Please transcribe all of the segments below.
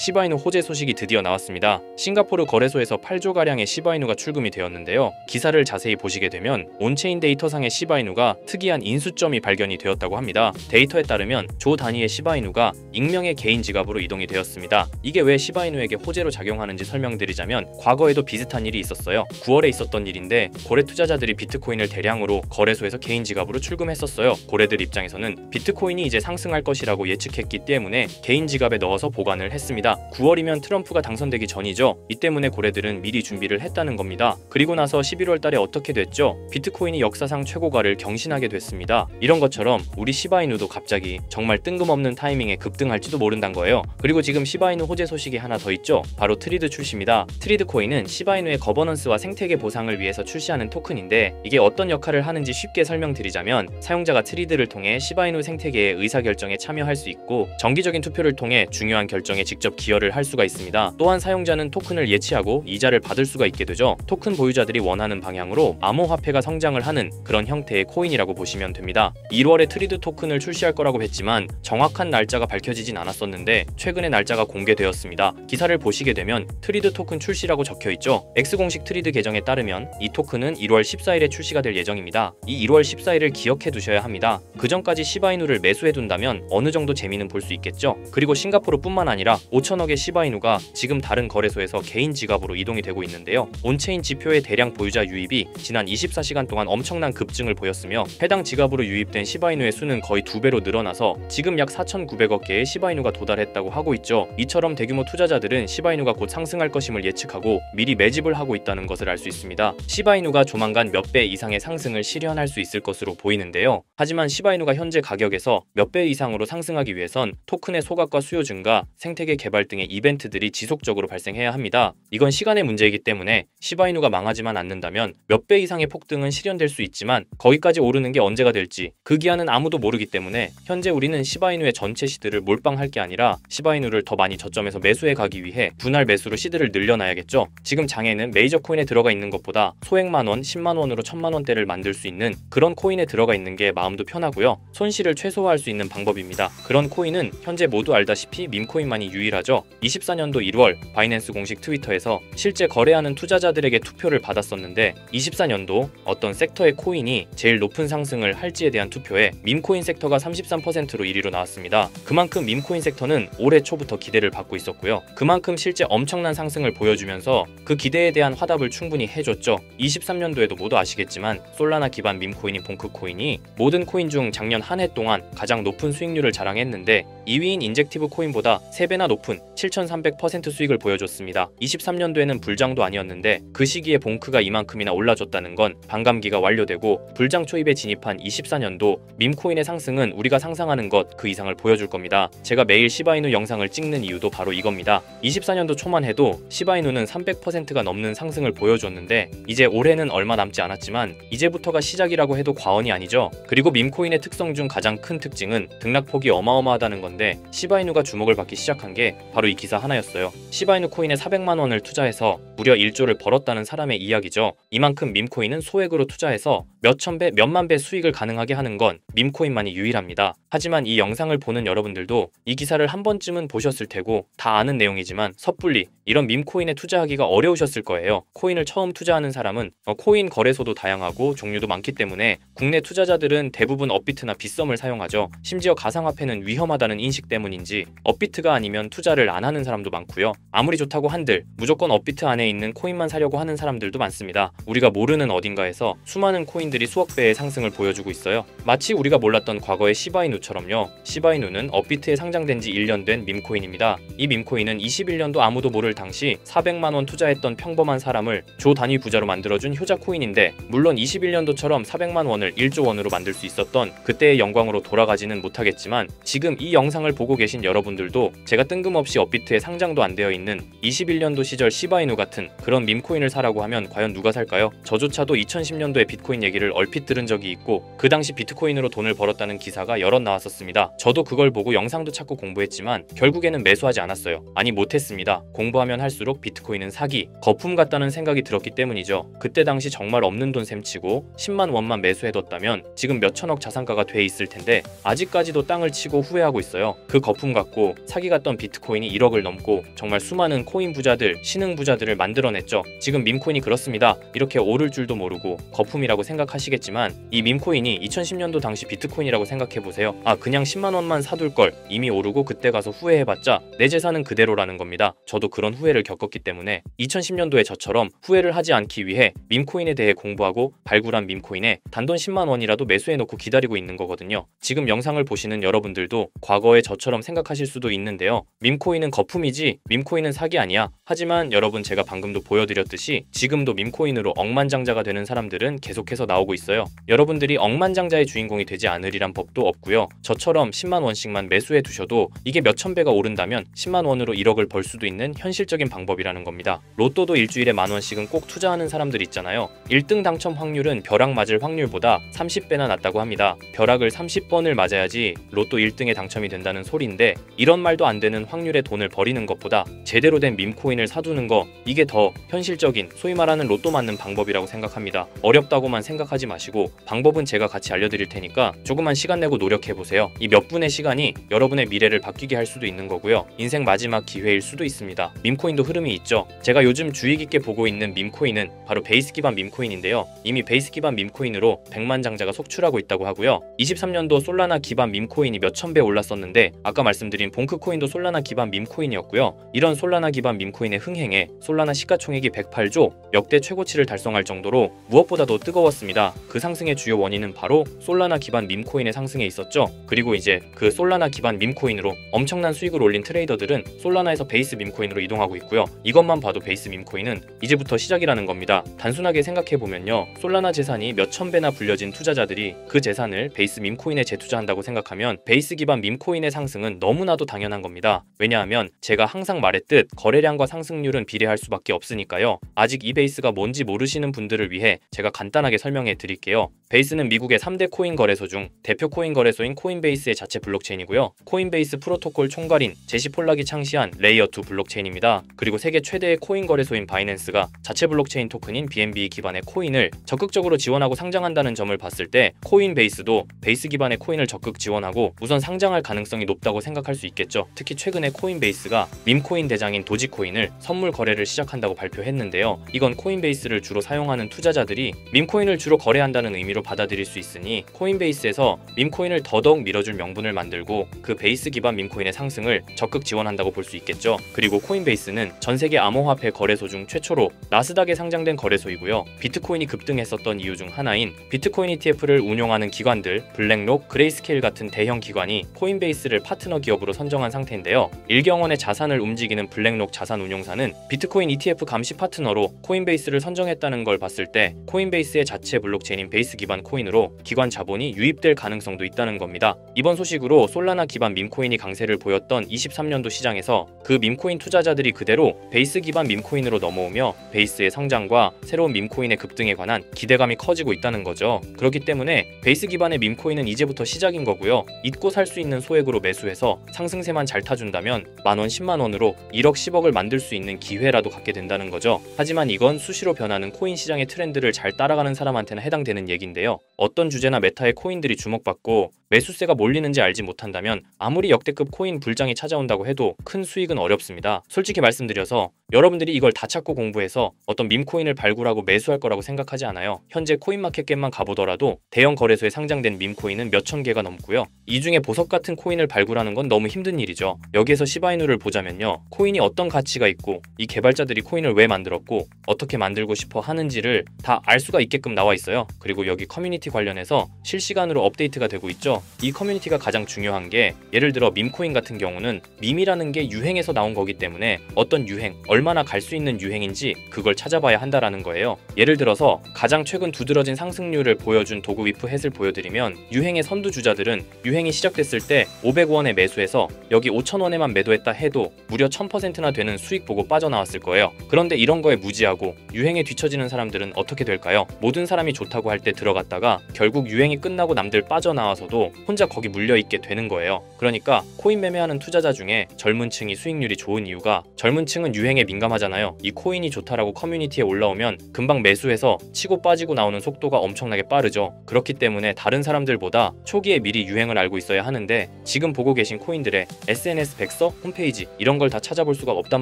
시바이누 호재 소식이 드디어 나왔습니다. 싱가포르 거래소에서 8조가량의 시바이누가 출금이 되었는데요. 기사를 자세히 보시게 되면 온체인 데이터상의 시바이누가 특이한 인수점이 발견이 되었다고 합니다. 데이터에 따르면 조 단위의 시바이누가 익명의 개인 지갑으로 이동이 되었습니다. 이게 왜 시바이누에게 호재로 작용하는지 설명드리자면 과거에도 비슷한 일이 있었어요. 9월에 있었던 일인데 고래 투자자들이 비트코인을 대량으로 거래소에서 개인 지갑으로 출금했었어요. 고래들 입장에서는 비트코인이 이제 상승할 것이라고 예측했기 때문에 개인 지갑에 넣어서 보관을 했습니다. 9월이면 트럼프가 당선되기 전이죠. 이 때문에 고래들은 미리 준비를 했다는 겁니다. 그리고 나서 11월 달에 어떻게 됐죠? 비트코인이 역사상 최고가를 경신하게 됐습니다. 이런 것처럼 우리 시바이누도 갑자기 정말 뜬금없는 타이밍에 급등할지도 모른다는 거예요. 그리고 지금 시바이누 호재 소식이 하나 더 있죠. 바로 트리드 출시입니다. 트리드 코인은 시바이누의 거버넌스와 생태계 보상을 위해서 출시하는 토큰인데 이게 어떤 역할을 하는지 쉽게 설명드리자면 사용자가 트리드를 통해 시바이누 생태계의 의사결정에 참여할 수 있고 정기적인 투표를 통해 중요한 결정에 직접 기여를 할 수가 있습니다. 또한 사용자는 토큰을 예치하고 이자를 받을 수가 있게 되죠. 토큰 보유자들이 원하는 방향으로 암호화폐가 성장을 하는 그런 형태의 코인이라고 보시면 됩니다. 1월에 트리드 토큰을 출시할 거라고 했지만 정확한 날짜가 밝혀지진 않았었는데 최근에 날짜가 공개되었습니다. 기사를 보시게 되면 트리드 토큰 출시라고 적혀있죠. X공식 트리드 계정에 따르면 이 토큰은 1월 14일에 출시가 될 예정입니다. 이 1월 14일을 기억해 두셔야 합니다. 그 전까지 시바이누를 매수해 둔다면 어느 정도 재미는 볼 수 있겠죠. 그리고 싱가포르뿐만 아니라 5천억의 시바이누가 지금 다른 거래소에서 개인 지갑으로 이동이 되고 있는데요. 온체인 지표의 대량 보유자 유입이 지난 24시간 동안 엄청난 급증을 보였으며 해당 지갑으로 유입된 시바이누의 수는 거의 2배로 늘어나서 지금 약 4,900억 개의 시바이누가 도달했다고 하고 있죠. 이처럼 대규모 투자자들은 시바이누가 곧 상승할 것임을 예측하고 미리 매집을 하고 있다는 것을 알 수 있습니다. 시바이누가 조만간 몇 배 이상의 상승을 실현할 수 있을 것으로 보이는데요. 하지만 시바이누가 현재 가격에서 몇 배 이상으로 상승하기 위해선 토큰의 소각과 수요 증가, 생태계 개발 등의 이벤트들이 지속적으로 발생해야 합니다. 이건 시간의 문제이기 때문에 시바이누가 망하지만 않는다면 몇 배 이상의 폭등은 실현될 수 있지만 거기까지 오르는 게 언제가 될지 그 기한은 아무도 모르기 때문에 현재 우리는 시바이누의 전체 시드를 몰빵할 게 아니라 시바이누를 더 많이 저점에서 매수해 가기 위해 분할 매수로 시드를 늘려놔야겠죠. 지금 장에는 메이저 코인에 들어가 있는 것보다 소액만 원, 10만 원으로 1000만 원대를 만들 수 있는 그런 코인에 들어가 있는 게 마음도 편하고요. 손실을 최소화할 수 있는 방법입니다. 그런 코인은 현재 모두 알다시피 밈코인만이 유일하죠. 24년도 1월 바이낸스 공식 트위터에서 실제 거래하는 투자자들에게 투표를 받았었는데 24년도 어떤 섹터의 코인이 제일 높은 상승을 할지에 대한 투표에 밈코인 섹터가 33%로 1위로 나왔습니다. 그만큼 밈코인 섹터는 올해 초부터 기대를 받고 있었고요. 그만큼 실제 엄청난 상승을 보여주면서 그 기대에 대한 화답을 충분히 해줬죠. 23년도에도 모두 아시겠지만 솔라나 기반 밈코인인 봉크코인이 모든 코인 중 작년 한 해 동안 가장 높은 수익률을 자랑했는데 2위인 인젝티브 코인보다 3배나 높은 7,300% 수익을 보여줬습니다. 23년도에는 불장도 아니었는데 그 시기에 봉크가 이만큼이나 올라줬다는 건 반감기가 완료되고 불장 초입에 진입한 24년도 밈코인의 상승은 우리가 상상하는 것 그 이상을 보여줄 겁니다. 제가 매일 시바이누 영상을 찍는 이유도 바로 이겁니다. 24년도 초만 해도 시바이누는 300%가 넘는 상승을 보여줬는데 이제 올해는 얼마 남지 않았지만 이제부터가 시작이라고 해도 과언이 아니죠. 그리고 밈코인의 특성 중 가장 큰 특징은 등락폭이 어마어마하다는 건데 시바이누가 주목을 받기 시작한 게 바로 이 기사 하나였어요. 시바이누 코인에 400만 원을 투자해서 무려 1조를 벌었다는 사람의 이야기죠. 이만큼 밈코인은 소액으로 투자해서 몇천 배, 몇만 배 수익을 가능하게 하는 건 밈코인만이 유일합니다. 하지만 이 영상을 보는 여러분들도 이 기사를 한 번쯤은 보셨을 테고 다 아는 내용이지만 섣불리 이런 밈코인에 투자하기가 어려우셨을 거예요. 코인을 처음 투자하는 사람은 코인 거래소도 다양하고 종류도 많기 때문에 국내 투자자들은 대부분 업비트나 빗썸을 사용하죠. 심지어 가상화폐는 위험하다는 인식 때문인지 업비트가 아니면 투자를 안 하는 사람도 많고요. 아무리 좋다고 한들 무조건 업비트 안에 있는 코인만 사려고 하는 사람들도 많습니다. 우리가 모르는 어딘가에서 수많은 코인들이 수억 배의 상승을 보여주고 있어요. 마치 우리가 몰랐던 과거의 시바이누처럼요. 시바이누는 업비트에 상장된 지 1년 된 밈코인입니다. 이 밈코인은 21년도 아무도 모를 당시 400만 원 투자했던 평범한 사람을 조 단위 부자로 만들어준 효자 코인인데 물론 21년도처럼 400만 원을 1조 원으로 만들 수 있었던 그때의 영광으로 돌아가지는 못하겠지만 지금 이 영상을 보고 계신 여러분들도 제가 뜬금없이 업비트에 상장도 안 되어 있는 21년도 시절 시바이누 같은 그런 밈코인을 사라고 하면 과연 누가 살까요? 저조차도 2010년도에 비트코인 얘기를 얼핏 들은 적이 있고 그 당시 비트코인으로 돈을 벌었다는 기사가 여럿 나왔었습니다. 저도 그걸 보고 영상도 찾고 공부했지만 결국에는 매수하지 않았어요. 아니 못했습니다. 공부하면 할수록 비트코인은 사기, 거품 같다는 생각이 들었기 때문이죠. 그때 당시 정말 없는 돈 셈치고 10만 원만 매수해뒀다면 지금 몇천억 자산가가 돼 있을 텐데 아직까지도 땅을 치고 후회하고 있어요. 그 거품 같고 사기 같던 비트코인 밈코인이 1억을 넘고 정말 수많은 코인 부자들, 신흥 부자들을 만들어냈죠. 지금 밈코인이 그렇습니다. 이렇게 오를 줄도 모르고 거품이라고 생각하시겠지만 이 밈코인이 2010년도 당시 비트코인이라고 생각해보세요. 아, 그냥 10만 원만 사둘 걸, 이미 오르고 그때 가서 후회해봤자 내 재산은 그대로라는 겁니다. 저도 그런 후회를 겪었기 때문에 2010년도에 저처럼 후회를 하지 않기 위해 밈코인에 대해 공부하고 발굴한 밈코인에 단돈 10만 원이라도 매수해놓고 기다리고 있는 거거든요. 지금 영상을 보시는 여러분들도 과거에 저처럼 생각하실 수도 있는데요. 밈코인은 거품이지 밈코인은 사기 아니야. 하지만 여러분, 제가 방금도 보여드렸듯이 지금도 밈코인으로 억만장자가 되는 사람들은 계속해서 나오고 있어요. 여러분들이 억만장자의 주인공이 되지 않으리란 법도 없고요. 저처럼 10만 원씩만 매수해 두셔도 이게 몇천 배가 오른다면 10만 원으로 1억을 벌 수도 있는 현실적인 방법이라는 겁니다. 로또도 일주일에 만 원씩은 꼭 투자하는 사람들 있잖아요. 1등 당첨 확률은 벼락 맞을 확률보다 30배나 낮다고 합니다. 벼락을 30번을 맞아야지 로또 1등에 당첨이 된다는 소리인데, 이런 말도 안 되는 확률에 돈을 버리는 것보다 제대로 된 밈코인을 사두는 거, 이게 더 현실적인, 소위 말하는 로또 맞는 방법이라고 생각합니다. 어렵다고만 생각하지 마시고 방법은 제가 같이 알려드릴 테니까 조금만 시간 내고 노력해보세요. 이 몇 분의 시간이 여러분의 미래를 바뀌게 할 수도 있는 거고요. 인생 마지막 기회일 수도 있습니다. 밈코인도 흐름이 있죠. 제가 요즘 주의 깊게 보고 있는 밈코인은 바로 베이스 기반 밈코인인데요. 이미 베이스 기반 밈코인으로 100만 장자가 속출하고 있다고 하고요. 23년도 솔라나 기반 밈코인이 몇천 배 올랐었는데, 아까 말씀드린 봉크코인도 솔라나 기반 밈코인이었고요. 이런 솔라나 기반 밈코인의 흥행에 솔라나 시가총액이 108조, 역대 최고치를 달성할 정도로 무엇보다도 뜨거웠습니다. 그 상승의 주요 원인은 바로 솔라나 기반 밈코인의 상승에 있었죠. 그리고 이제 그 솔라나 기반 밈코인으로 엄청난 수익을 올린 트레이더들은 솔라나에서 베이스 밈코인으로 이동하고 있고요. 이것만 봐도 베이스 밈코인은 이제부터 시작이라는 겁니다. 단순하게 생각해보면요, 솔라나 재산이 몇천 배나 불려진 투자자들이 그 재산을 베이스 밈코인에 재투자한다고 생각하면 베이스 기반 밈코인의 상승은 너무나도 당연한 겁니다. 왜냐하면 제가 항상 말했듯 거래량과 상승률은 비례할 수밖에 없으니까요. 아직 이 베이스가 뭔지 모르시는 분들을 위해 제가 간단하게 설명해 드릴게요. 베이스는 미국의 3대 코인 거래소 중 대표 코인 거래소인 코인베이스의 자체 블록체인이고요. 코인베이스 프로토콜 총괄인 제시 폴락이 창시한 레이어2 블록체인입니다. 그리고 세계 최대의 코인 거래소인 바이낸스가 자체 블록체인 토큰인 BNB 기반의 코인을 적극적으로 지원하고 상장한다는 점을 봤을 때 코인베이스도 베이스 기반의 코인을 적극 지원하고 우선 상장할 가능성이 높다고 생각할 수 있겠죠. 특히 최근에 코인베이스가 밈코인 대장인 도지코인을 선물 거래를 시작한다고 발표했는데요. 이건 코인베이스를 주로 사용하는 투자자들이 밈코인을 주로 거래한다는 의미로 받아들일 수 있으니 코인베이스에서 밈코인을 더더욱 밀어줄 명분을 만들고 그 베이스 기반 밈코인의 상승을 적극 지원한다고 볼 수 있겠죠. 그리고 코인베이스는 전 세계 암호화폐 거래소 중 최초로 나스닥에 상장된 거래소이고요. 비트코인이 급등했었던 이유 중 하나인 비트코인 ETF를 운용하는 기관들 블랙록, 그레이스케일 같은 대형 기관이 코인베이스를 파트너 기업으로 선정한 상태인데요. 1경원의 자산을 움직이는 블랙록 자산운용사는 비트코인 ETF 감시 파트너로 코인베이스를 선정했다는 걸 봤을 때 코인베이스의 자체 블록체인인 베이스 기반 코인으로 기관 자본이 유입될 가능성도 있다는 겁니다. 이번 소식으로 솔라나 기반 밈코인이 강세를 보였던 23년도 시장에서 그 밈코인 투자자들이 그대로 베이스 기반 밈코인으로 넘어오며 베이스의 성장과 새로운 밈코인의 급등에 관한 기대감이 커지고 있다는 거죠. 그렇기 때문에 베이스 기반의 밈코인은 이제부터 시작인 거고요. 잊고 살 수 있는 소액으로 매수해서 상승세만 잘 타준다면 만원 10만원으로 1억 10억을 만들 수 있는 기회라도 갖게 된다는 거죠. 하지만 이건 수시로 변하는 코인 시장의 트렌드를 잘 따라가는 사람한테는 해당되는 얘기인데요. 어떤 주제나 메타의 코인들이 주목받고 매수세가 몰리는지 알지 못한다면 아무리 역대급 코인 불장이 찾아온다고 해도 큰 수익은 어렵습니다. 솔직히 말씀드려서 여러분들이 이걸 다 찾고 공부해서 어떤 밈코인을 발굴하고 매수할 거라고 생각하지 않아요. 현재 코인마켓겟만 가보더라도 대형 거래소에 상장된 밈코인은 몇천 개가 넘고요. 이 중에 보석 같은 코인을 발굴하는 건 너무 힘든 일이죠. 여기에서 시바이누를 보자면요, 코인이 어떤 가치가 있고 이 개발자들이 코인을 왜 만들었고 어떻게 만들고 싶어 하는지를 다 알 수가 있게끔 나와 있어요. 그리고 여기 커뮤니티 관련해서 실시간으로 업데이트가 되고 있죠. 이 커뮤니티가 가장 중요한 게, 예를 들어 밈코인 같은 경우는 밈이라는 게 유행에서 나온 거기 때문에 어떤 유행, 얼마나 갈 수 있는 유행인지 그걸 찾아봐야 한다라는 거예요. 예를 들어서 가장 최근 두드러진 상승률을 보여준 도구 위프 햇을 보여드리면, 유행의 선두주자들은 유행이 시작됐을 때 500원에 매수해서 여기 5,000원에만 매도했다 해도 무려 1000%나 되는 수익 보고 빠져나왔을 거예요. 그런데 이런 거에 무지하고 유행에 뒤처지는 사람들은 어떻게 될까요? 모든 사람이 좋다고 할 때 들어갔다가 하다가 결국 유행이 끝나고 남들 빠져나와서도 혼자 거기 물려있게 되는 거예요. 그러니까 코인 매매하는 투자자 중에 젊은 층이 수익률이 좋은 이유가 젊은 층은 유행에 민감하잖아요. 이 코인이 좋다라고 커뮤니티에 올라오면 금방 매수해서 치고 빠지고 나오는 속도가 엄청나게 빠르죠. 그렇기 때문에 다른 사람들보다 초기에 미리 유행을 알고 있어야 하는데 지금 보고 계신 코인들의 SNS 백서, 홈페이지 이런 걸 다 찾아볼 수가 없단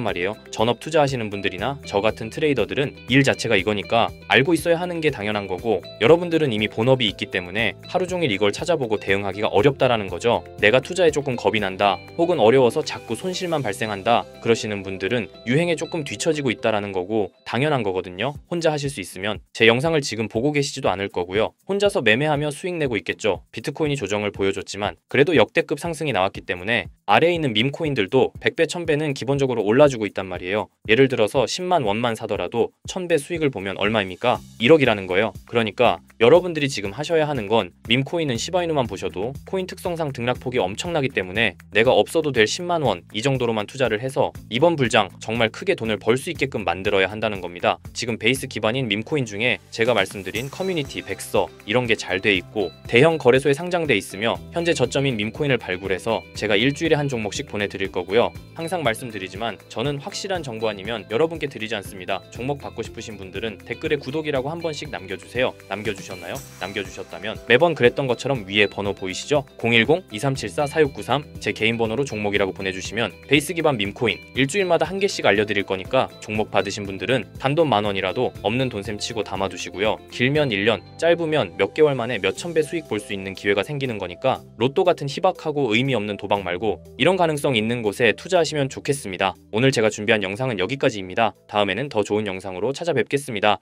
말이에요. 전업 투자하시는 분들이나 저 같은 트레이더들은 일 자체가 이거니까 알고 있어야 하는 게 당연한 거고, 여러분들은 이미 본업이 있기 때문에 하루 종일 이걸 찾아보고 대응하기가 어렵다라는 거죠. 내가 투자에 조금 겁이 난다, 혹은 어려워서 자꾸 손실만 발생한다 그러시는 분들은 유행에 조금 뒤처지고 있다라는 거고 당연한 거거든요. 혼자 하실 수 있으면. 제 영상을 지금 보고 계시지도 않을 거고요. 혼자서 매매하며 수익 내고 있겠죠. 비트코인이 조정을 보여줬지만 그래도 역대급 상승이 나왔기 때문에 아래에 있는 밈코인들도 100배, 1000배는 기본적으로 올라주고 있단 말이에요. 예를 들어서 10만 원만 사더라도 1000배 수익을 보면 얼마입니까? 1억이라는 거예요. 그러니까 여러분들이 지금 하셔야 하는 건 밈코인은 시바이누만 보셔도 코인 특성상 등락폭이 엄청나기 때문에 내가 없어도 될 10만 원 이 정도로만 투자를 해서 이번 불장 정말 크게 돈을 벌 수 있게끔 만들어야 한다는 겁니다. 지금 베이스 기반인 밈코인 중에 제가 말씀드린 커뮤니티, 백서 이런 게 잘 돼 있고 대형 거래소에 상장돼 있으며 현재 저점인 밈코인을 발굴해서 제가 일주일에 한 종목씩 보내드릴 거고요. 항상 말씀드리지만 저는 확실한 정보 아니면 여러분께 드리지 않습니다. 종목 받고 싶으신 분들은 댓글에 구독이라고 한 번씩 남겨주세요. 남겨주셨나요? 남겨주셨다면 매번 그랬던 것처럼 위에 번호 보이시죠? 010-2374-4693 제 개인 번호로 종목이라고 보내주시면 베이스 기반 밈코인 일주일마다 한 개씩 알려드릴 거니까 종목 받으신 분들은 단돈 10,000원이라도 없는 돈셈 치고 담아두시고요. 길면 1년, 짧으면 몇 개월 만에 몇천 배 수익 볼 수 있는 기회가 생기는 거니까 로또 같은 희박하고 의미 없는 도박 말고 이런 가능성 있는 곳에 투자하시면 좋겠습니다. 오늘 제가 준비한 영상은 여기까지입니다. 다음에는 더 좋은 영상으로 찾아뵙겠습니다.